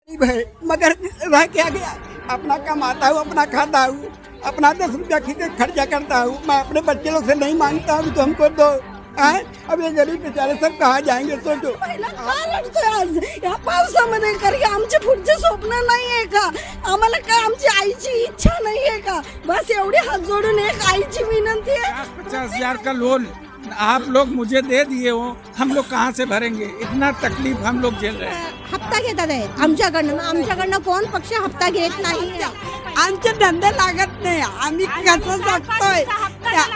भाई मगर रह क्या गया, अपना कमाता हूँ, अपना खाता हूँ, अपना 10 रुपया खर्चा करता हूँ। मैं अपने बच्चे लोग से नहीं मांगता हूँ तो हमको दो। अब ये गरीब बेचारे सब कहाँ जाएंगे सोचो। आज या पावसामध्ये कारण आमचे पुढचे स्वप्न नाही आहे का, आम्हाला का आमची आईची इच्छा नाही आहे का, बस एवढे हात जोडून एक आईची विनंती आहे। 50,000 का लोन आप लोग मुझे दे दिए हो, हम लोग कहाँ से भरेंगे? इतना तकलीफ हम लोग झेल रहे हैं। हप्ता घेतात आहेत आमच्याकडनं कोण पक्ष हप्ता घेत नाही। आमचे धंदे लागत नाही, आम्ही कसं जगतोय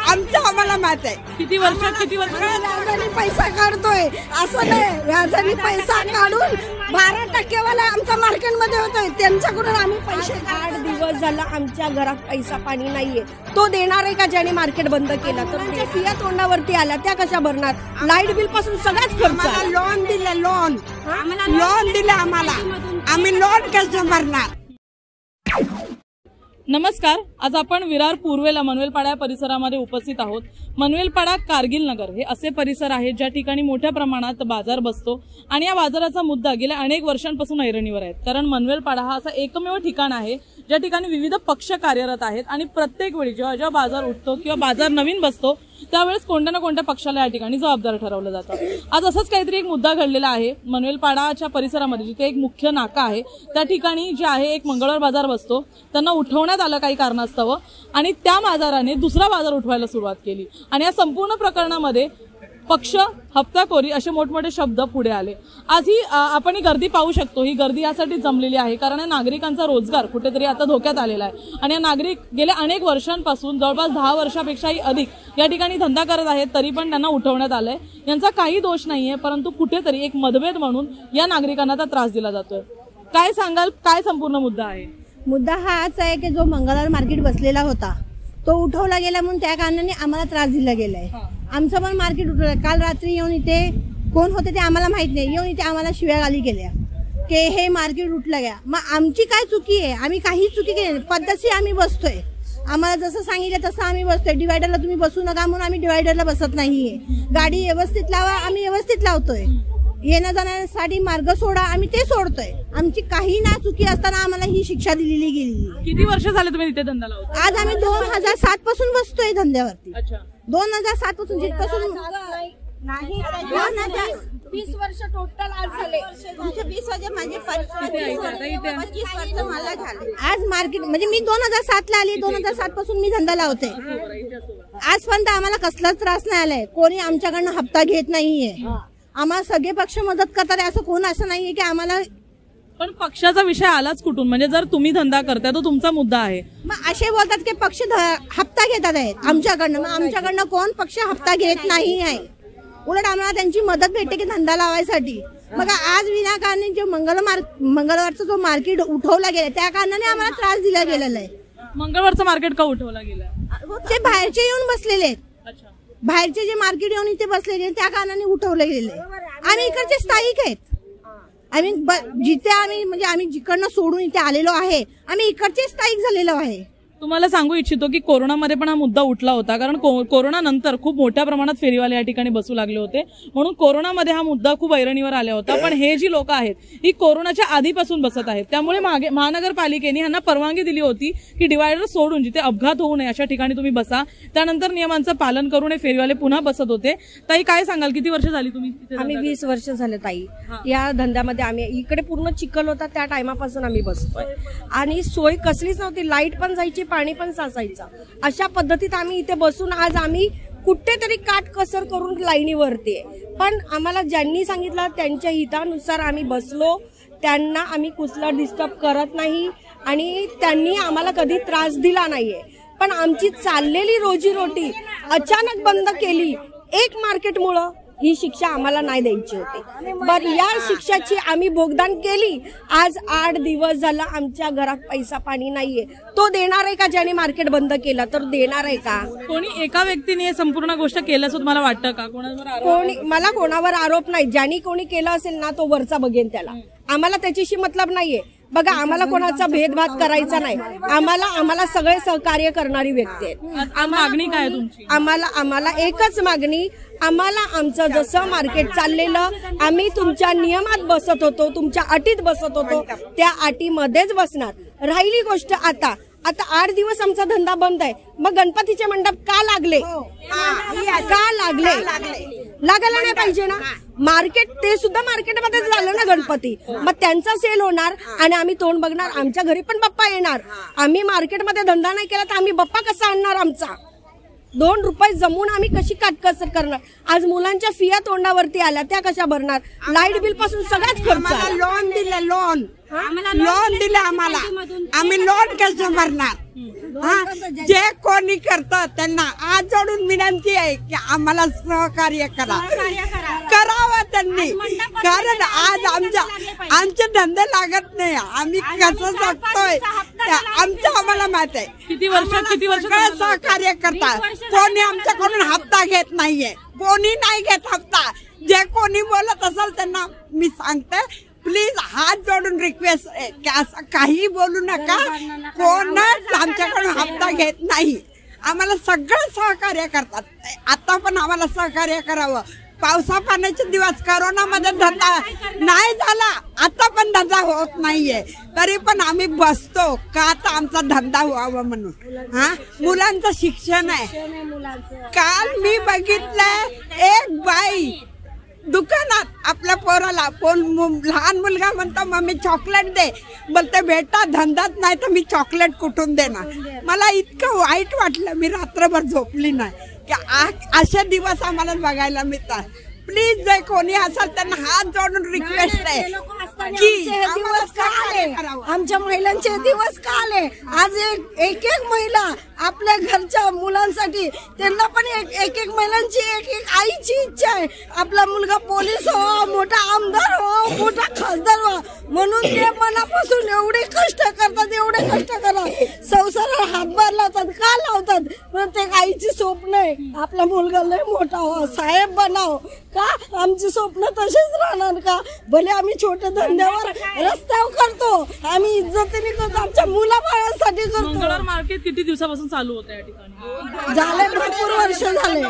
आमचं आम्हाला माहित आहे। किती वर्ष व्याजाने पैसा काढतोय, असं नाही व्याजाने पैसा काढून 12% वाला आमचा मार्केटमध्ये होतोय, त्यांच्याकडून आम्ही पैसे। 8 दिवस झाला आमच्या घरात पैसा पाणी नाहीये, तो देणार आहे का ज्याने मार्केट बंद केलं? तर त्या फिया तोंडावरती आल्या त्या कशा भरणार? लाईट बिल पासून सगळ्याच खर्च। लोन दिले, लोन दिले आम्हाला, आम्ही लोन कसं भरणार? नमस्कार, आज आपण विरार पूर्वेला मनवेलपाडा परिसरामध्ये उपस्थित आहोत। मनवेलपाडा कारगिल नगर हे असे परिसर आहेत ज्या ठिकाणी मोठ्या प्रमाणात बाजार बसतो आणि या बाजाराचा मुद्दा गेल्या अनेक वर्षांपासून ऐरणीवर आहे। कारण मनवेलपाडा हा असा एकमेव ठिकाण आहे ज्या ठिकाणी विविध पक्ष कार्यरत आहेत आणि प्रत्येक वेळी जेव्हा बाजार उठतो किंवा बाजार नवीन बसतो त्यावेळेस कोणत्या ना कोणत्या पक्षाला या ठिकाणी जबाबदार ठरवलं जातं। आज असंच काहीतरी एक मुद्दा घडलेला आहे मनवेलपाडाच्या परिसरामध्ये, जिथे एक मुख्य नाका आहे त्या ठिकाणी जे आहे एक मंगळवार बाजार बसतो, त्यांना उठवण्यात आलं काही कारणास्तव आणि त्या बाजाराने दुसरा बाजार उठवायला सुरुवात केली आणि या संपूर्ण प्रकरणामध्ये पक्ष, हप्ताखोरी असे मोठमोठे शब्द पुढे आले। आज ही आपण ही गर्दी पाहू शकतो, ही गर्दी यासाठी जमलेली आहे कारण या नागरिकांचा रोजगार कुठेतरी आता धोक्यात आलेला आहे आणि या नागरिक गेल्या अनेक वर्षांपासून जवळपास 10 वर्षापेक्षाही अधिक या ठिकाणी धंदा करत आहेत, तरी पण त्यांना उठवण्यात आलंय। यांचा काही दोष नाहीये, परंतु कुठेतरी एक मतभेद म्हणून या नागरिकांना आता त्रास दिला जातोय। काय सांगाल, काय संपूर्ण मुद्दा आहे? मुद्दा हाच आहे की जो मंगळवार मार्केट बसलेला होता तो उठवला गेला म्हणून त्या कारणाने आम्हाला त्रास दिला गेलाय। आमचं पण मार्केट उठवलं। काल रात्री येऊन इथे कोण होते ते आम्हाला माहित नाही, येऊन इथे आम्हाला शिव्या गाली गेल्या की हे मार्केट उठलं गया। मग आमची काय चुकी आहे? आम्ही काही चुकी केली नाही, पद्धतशीर आम्ही बसतोय, आम्हाला जसं सांगितलं तसं आम्ही बसतोय। डिवायडरला तुम्ही बसू नका म्हणून आम्ही डिवायडरला बसत नाहीये। गाडी व्यवस्थित लावा, आम्ही व्यवस्थित लावतोय। येण्या जाण्यासाठी मार्ग सोडा, आम्ही ते सोडतोय। आमची काही ना चुकी असताना आम्हाला ही शिक्षा दिलेली गेली। किती वर्ष झाले तुम्ही इथे धंदा लावता? आज आम्ही 2007 पासून बसतोय धंद्यावरती। अच्छा, 2007 पासून जिथपासून नाही 20 वर्ष टोटल आज झाले। 20 वर्ष माझे 25 वर्ष मला झाले। आज मार्केट म्हणजे मी 2007 ला आली, 2007 पासून मी धंदा लावते। आजपर्यंत आम्हाला कसलाच त्रास नाही आलाय, कोणी आमच्याकडनं हप्ता घेत नाहीये। आम्हाला सगळे पक्ष मदत करतात, असं कोण असं नाहीये की आम्हाला। पण पक्षाचा विषय आलाच कुठून? म्हणजे जर तुम्ही धंदा करताय तो तुमचा मुद्दा आहे, मग असे बोलतात की पक्ष हप्ता घेतात आहेत आमच्याकडनं। मग आमच्याकडनं कोण पक्ष हप्ता घेत नाही आहे, उलट आम्हाला त्यांची मदत भेटते की धंदा लावायसाठी। मग आज विनाकारण जे मंगळवारचा जो मार्केट उठवला गेला त्या कारणाने आम्हाला त्रास दिला गेलेला आहे। मंगळवारचं मार्केट का उठवला गेला? ते बाहेरचे येऊन बसलेले आहेत, बाहेरचे जे मार्केट येऊन इथे बसलेले त्या कारणाने उठवले गेले। आम्ही इकडचे स्थायिक आहेत, आम्ही जिथे आम्ही म्हणजे आम्ही जिकडनं सोडून इथे आलेलो आहे, आम्ही इकडचे स्थायिक झालेलो आहे। तुम्हाला सांगू इच्छितो की कोरोनामध्ये पण हा मुद्दा उठला होता, कारण कोरोना नंतर खूप मोठ्या प्रमाणात फेरीवाले या ठिकाणी बसू लागले होते, म्हणून कोरोनामध्ये हा मुद्दा खूप ऐरणीवर आला होता। पण हे जी लोक आहेत ही कोरोनाच्या आधीपासून बसत आहेत, त्यामुळे महानगरपालिकेने यांना परवानगी दिली होती की डिवायडर सोडून जिथे अपघात होऊ नये अशा ठिकाणी तुम्ही बसा। त्यानंतर नियमांचं पालन करून हे फेरीवाले पुन्हा बसत होते। ताई, काय सांगाल, किती वर्ष झाली तुम्ही? आम्ही 20 वर्ष झाले ताई या धंद्यामध्ये। आम्ही इकडे पूर्ण चिखल होता त्या टायमापासून आम्ही बसतोय आणि सोय कसलीच नव्हती, लाईट पण जायची, पाणी पण साचायचं। अशा पद्धतीत आम्ही इथे बसून आज आम्ही कुठेतरी काटकसर करून लाईनीवरती आहे। पण आम्हाला ज्यांनी सांगितलं त्यांच्या हितानुसार आम्ही बसलो, त्यांना आम्ही कुठला डिस्टर्ब करत नाही आणि त्यांनी आम्हाला कधी त्रास दिला नाहीये। पण आमची चाललेली रोजीरोटी अचानक बंद केली एक मार्केटमुळं, ही शिक्षा आम्हाला नाही द्यायची होती। बरं, या शिक्षाची आम्ही भोगदान केली। आज 8 दिवस झाला आमच्या घरात पैसा पाणी नाहीये, तो देणार आहे का ज्याने मार्केट बंद केलं? तर देणार आहे का? कोणी एका व्यक्तीने हे संपूर्ण गोष्ट केल्याचं तुम्हाला वाटतं का? मला कोणावर आरोप नाही, ज्यांनी कोणी केलं असेल ना तो वरचा बघेन त्याला, आम्हाला त्याच्याशी मतलब नाहीये। बघा, आम्हाला कोणाचा भेदभाव करायचा नाही, आम्हाला सगळे सहकार्य करणारी व्यक्ती आहेत। मागणी काय तुमची? आम्हाला एकच मागणी, आम्हाला आमचं जसं मार्केट चाललेलं, आम्ही तुमच्या नियमात बसत होतो, तुमच्या अटीत बसत होतो, त्या अटीमध्येच बसणार. राहिली गोष्ट आता 8 दिवस आमचा धंदा बंद आहे. मग गणपतीचे मंडप का लागले? का लागले? लागायला नाही पाहिजे ना. मार्केट ते सुद्धा मार्केटमध्ये झालं ना गणपती, मग त्यांचा सेल होणार आणि आम्ही तोंड बघणार. आमच्या घरी पण बाप्पा येणार. आम्ही मार्केटमध्ये धंदा नाही केला तर आम्ही बाप्पा कसा आणणार? आमचा 2 रुपये जमून आम्ही कशी काटकसर करणार? आज मुलांच्या फिया तोंडावरती आल्या, त्या कशा भरणार? लाईट बिल पासून सगळ्याच खर्च. लोन दिले, लोन दिले आम्हाला, आम्ही लोन कसं भरणार? जे कोणी करतं त्यांना आज जोडून विनंती आहे की आम्हाला सहकार्य करावं त्यांनी, कारण आज आमचे धंदे लागत नाही. आम्ही कसं जगतोय आमचं आम्हाला माहित आहे. किती वर्ष सहकार्य करतात. कोणी आमच्याकडून हप्ता घेत नाहीये, कोणी नाही घेत हप्ता. जे कोणी बोलत असेल त्यांना मी सांगते, प्लीज हात जोडून रिक्वेस्ट आहे की असं काही बोलू नका. कोणच आमच्याकडून हप्ता घेत नाही. आम्हाला सगळं सहकार्य करतात. आता पण आम्हाला सहकार्य करावं. पावसा पाण्याचे दिवस, करोनामध्ये धंदा नाही झाला, आता पण धंदा होत नाहीये, तरी पण आम्ही बसतो का? तर आमचा धंदा व्हावा म्हणून. मुलांचं शिक्षण आहे. काल मी बघितलंय एक बाई दुकानात आपल्या पोराला, लहान मुलगा म्हणतो मम्मी चॉकलेट दे, बोलते बेटा धंदाच नाही तर मी चॉकलेट कुठून देणार? मला इतकं वाईट वाटलं, मी रात्रभर झोपली नाही की असे दिवस आम्हाला बघायला मिळतात. प्लीज जे कोणी असेल त्यांना हात जोडून रिक्वेस्ट आहे की दिवस का आले? आमच्या महिलांचे दिवस का आले? आज एक महिला आपल्या घरच्या मुलांसाठी, त्यांना पण एक महिलांची एक आईची इच्छा आहे आपला मुलगा पोलीस हो, मोठा आमदार हो, मोठा खासदार हो, म्हणून ते मनापासून एवढे कष्ट करतात, एवढे कष्ट करतात, संसाराला हातभार लावतात. का लावतात? प्रत्येक आईची स्वप्न आहे आपला मुलगा लय मोठा हो, साहेब बनाव. का आमची स्वप्न तसेच राहणार का? भले आम्ही छोट्या धंद्यावर रस्त्यावर करतो, आम्ही इज्जतीने करतो, आमच्या मुलाबाळांसाठी करतो. मंगळवार मार्केट किती दिवसापासून चालू होतं या ठिकाणी? झाले भरपूर वर्ष झाले.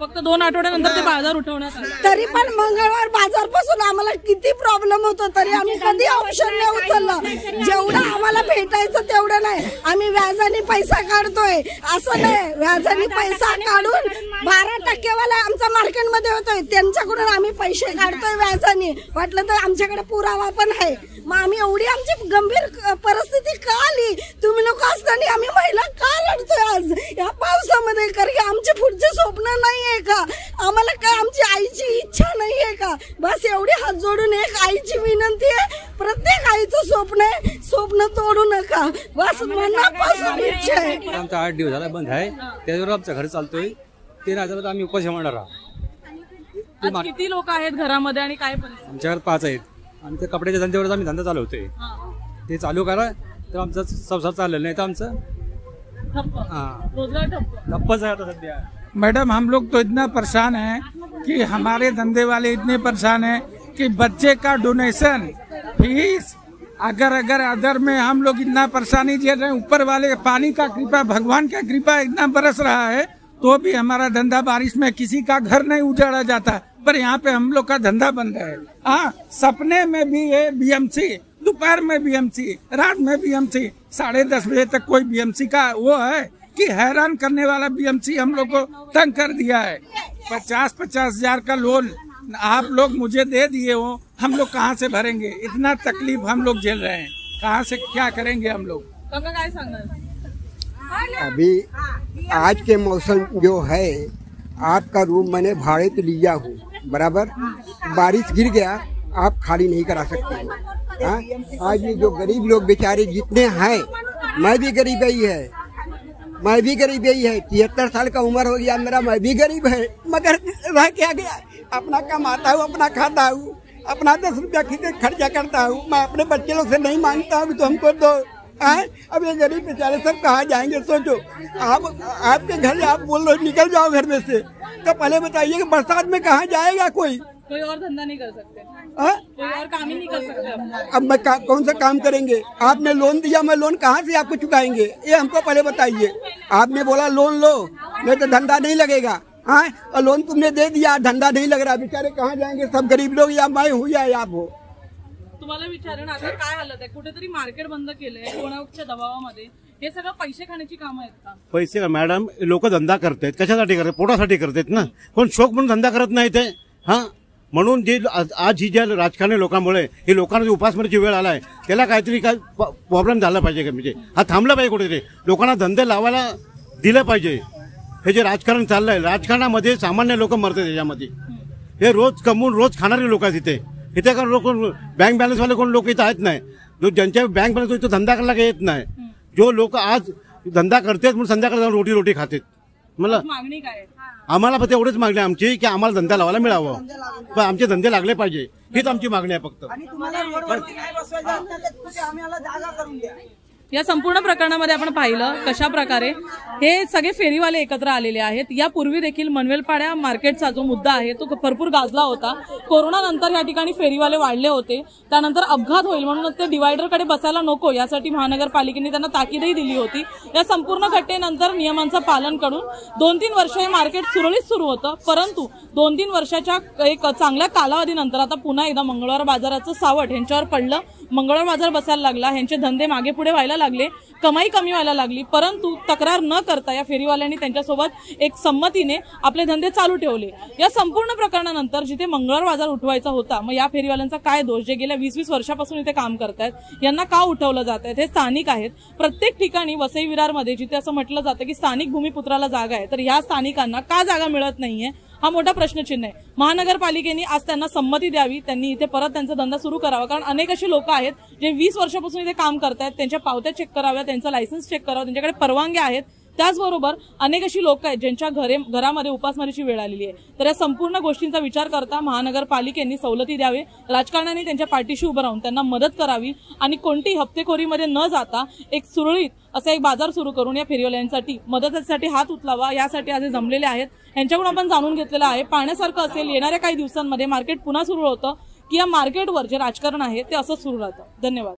फक्त 2 आठवड्यानंतर ते बाजार उठवण्यात आले. तरी पण मंगळवार बाजार पासून आम्हाला किती प्रॉब्लेम होतो, तरी आम्ही कधी ऑप्शन नाही उचललं. जेवढं आम्हाला भेटायचं तेवढं नाही. आम्ही व्याजाने पैसा काढतोय असं नाही, व्याजाने पैसा काढून 12% वाला आमचा मार्केटमध्ये होतोय, त्यांच्याकडून आम्ही पैसे काढतोय व्याजाने. वाटलं तर आमच्याकडे पुरावा पण आहे. मग आम्ही एवढी आमची गंभीर परिस्थिती का आली? तुम्ही लोक असताना आम्ही महिला का लढतोय आज या पावसामध्ये? कारण आमचे पुढचे स्वप्न नाहीये का? आम्हाला काय आमची आईची इच्छा नाहीये का? बस एवढी हात जोडून एक आईची विनंती आहे, प्रत्येक आईचं स्वप्न आहे, स्वप्न तोडू नका. बस मनापासून इच्छा आहे. आमचा 8 दिवस झाला बंद आहे, त्याच्यावर आमचा घर चालतोय. 13,000 आम्ही उपाशी म्हणणार आहोत. किती लोक आहेत घरामध्ये आणि काय परिस्थिती? आमच्याकडे 5 आहेत. आमच्या कपड्याच्या धंद्यावर आम्ही धंदा चालवतोय. ते चालू करा तर आमचा संसार चाललेला नाही तर आमचं रोजगार ठप्पच आहे आता सध्या. मैडम हम लोग तो इतना परेशान हैं कि हमारे धंधे वाले इतने परेशान हैं कि बच्चे का डोनेशन फीस अगर में हम लोग इतना परेशानी झेल रहे हैं. ऊपर वाले पानी का कृपा, भगवान का कृपा इतना बरस रहा है तो भी हमारा धंधा, बारिश में किसी का घर नहीं उजाड़ा जाता, पर यहाँ पे हम लोग का धंधा बंद है. सपने में भी है बीएमसी, दोपहर में बीएमसी, रात में बीएमसी, 10:30 बजे तक कोई बीएमसी का वो है कि हैरान करने वाला बीएमसी हम लोग को तंग कर दिया है. 50-50 हजार का लोन आप लोग मुझे दे दिए हो, हम लोग कहाँ से भरेंगे? इतना तकलीफ हम लोग झेल रहे हैं, कहाँ से क्या करेंगे हम लोग? काय सांगणार? अभी आज के मौसम जो है, आपका रूम मैंने भाड़े पे लिया हूँ, बराबर बारिश गिर गया आप खाली नहीं करा सकते हो. आज ये जो गरीब लोग बेचारे जितने हैं, मैं भी गरीब ही है, 73 साल का उम्र हो गया मेरा, मैं भी गरीब है, मगर रह क्या गया? अपना कमाता हूँ, अपना खाता हूँ, अपना 10 रुपया खर्चा करता हूँ. मैं अपने बच्चे लोग से नहीं मांगता हूँ तो हमको दो. अब ये गरीब बेचारे सब कहाँ जाएंगे? सोचो, आपके घर आप बोल रहे निकल जाओ घर में से, तो पहले बताइए कि बरसात में कहाँ जाएगा कोई और धंधा नहीं कर सकते, कोई और काम ही नहीं कर सकते. अब मैं कौन सा काम करेंगे? आपने लोन दिया, मैं लोन कहाँ से आपको चुकाएंगे? ये हमको पहले बताइए. आपने बोला लोन लो, नहीं तो धंधा नहीं लगेगा. हाँ, और लोन तुमने दे दिया, धंधा नहीं लग रहा, बेचारे कहाँ जाएंगे सब गरीब लोग, या मैं हूँ या आप हो। तुम्हाला विचारेन आता काय हालत आहे, कुठेतरी मार्केट बंद केलंय कोणाच्या दबावामध्ये, हे सगळं पैसे खाण्याची कामं आहेत का? पैसे का मॅडम, लोक धंदा करतायत कशासाठी करतात? पोटासाठी करतात ना, कोण शौक म्हणून धंदा करत नाही ते। हा, म्हणून जे आज ही ज्या राजकारणी लोकांमुळे हे लोकांना उपासमारीची वेळ आलाय, त्याला काहीतरी काय प्रॉब्लेम झाला पाहिजे का? म्हणजे हा थांबला पाहिजे कुठेतरी, लोकांना धंदे लावायला दिलं पाहिजे। हे जे राजकारण चाललंय, राजकारणामध्ये सामान्य लोक मरतात त्याच्यामध्ये, हे रोज कमवून रोज खाणारे लोक आहेत इथे का लोक बँक बॅलन्स वाले कोण लोक इथं आहेत नाही, जो ज्यांच्या बँक बॅलन्स तो धंदा करायला येत नाही, जो लोक आज धंदा करतात म्हणून संध्याकाळी जाऊन रोटी खातात। मला मागणी काय? आम्हाला फक्त एवढीच मागणी आमची की आम्हाला धंदा लावायला मिळावं, पण आमचे धंदे लागले पाहिजे, हीच आमची मागणी आहे फक्त। या संपूर्ण प्रकरणामध्ये आपण पाहिलं कशा प्रकारे हे सगळे फेरीवाले एकत्र आलेले आहेत। यापूर्वी देखील मनवेलपाड्या मार्केटचा जो मुद्दा आहे तो भरपूर गाजला होता। कोरोना नंतर या ठिकाणी फेरीवाले वाढले होते, त्यानंतर अपघात होईल म्हणून ते डिवायडरकडे बसायला नको यासाठी महानगरपालिकेने त्यांना ताकीदही दिली होती। या संपूर्ण घटनेनंतर नियमांचं पालन करून 2-3 वर्ष हे मार्केट सुरळीत सुरू होतं, परंतु 2-3 वर्षाच्या एक चांगल्या कालावधीनंतर आता पुन्हा एकदा मंगळवार बाजाराचं सावट ह्यांच्यावर पडलं। मंगळवार बाजार बसायला लागला, ह्यांचे धंदे मागे पुढे व्हायला लागले, कमाई कमी व्हायला लागली, परंतु तक्रार न करता या फेरीवाल्यांनी त्यांच्यासोबत एक संमतीने आपले धंदे चालू ठेवले। या संपूर्ण प्रकरणानंतर जिथे मंगळवार बाजार उठवायचा होता, मग या फेरीवाल्यांचा काय दोष, जे गेल्या 20-20 वर्षापासून इथे काम करतायत, यांना का उठवलं जात आहे? हे स्थानिक आहेत। प्रत्येक ठिकाणी वसई विरारमध्ये जिथे असं म्हटलं जातं की स्थानिक भूमिपुत्राला जागा आहे, तर या स्थानिकांना का जागा मिळत नाहीये हा मोठा प्रश्नचिन्ह आहे। महानगरपालिकेने आज त्यांना संमती द्यावी, त्यांनी इथे परत त्यांचा धंदा सुरू करावा, कारण अनेक अशी लोक आहेत जे 20 वर्षापासून इथे काम करतायत, त्यांच्या पावत्या चेक कराव्या, त्यांचा लायसन्स चेक करावा, त्यांच्याकडे परवानग्या आहेत। त्याचबरोबर अनेक अशी लोक आहेत ज्यांच्या घरामध्ये उपासमारीची वेळ आलेली आहे। तर या संपूर्ण गोष्टींचा विचार करता महानगरपालिकेने सवलती द्यावे, राजकारणाने त्यांच्या पाठीशी उभं राहून त्यांना मदत करावी आणि कोणतीही हप्तेखोरीमध्ये न जाता एक सुरळीत असा एक बाजार सुरू करून या फेरीवाल्यांसाठी मदतीसाठी हात उचलावा, यासाठी आज जमलेले आहेत। यांच्याकडून आपण जाणून घेतलेलं आहे। पाहण्यासारखं असेल येणाऱ्या काही दिवसांमध्ये मार्केट पुन्हा सुरू होतं की या मार्केटवर जे राजकारण आहे ते असंच सुरू राहतं। धन्यवाद।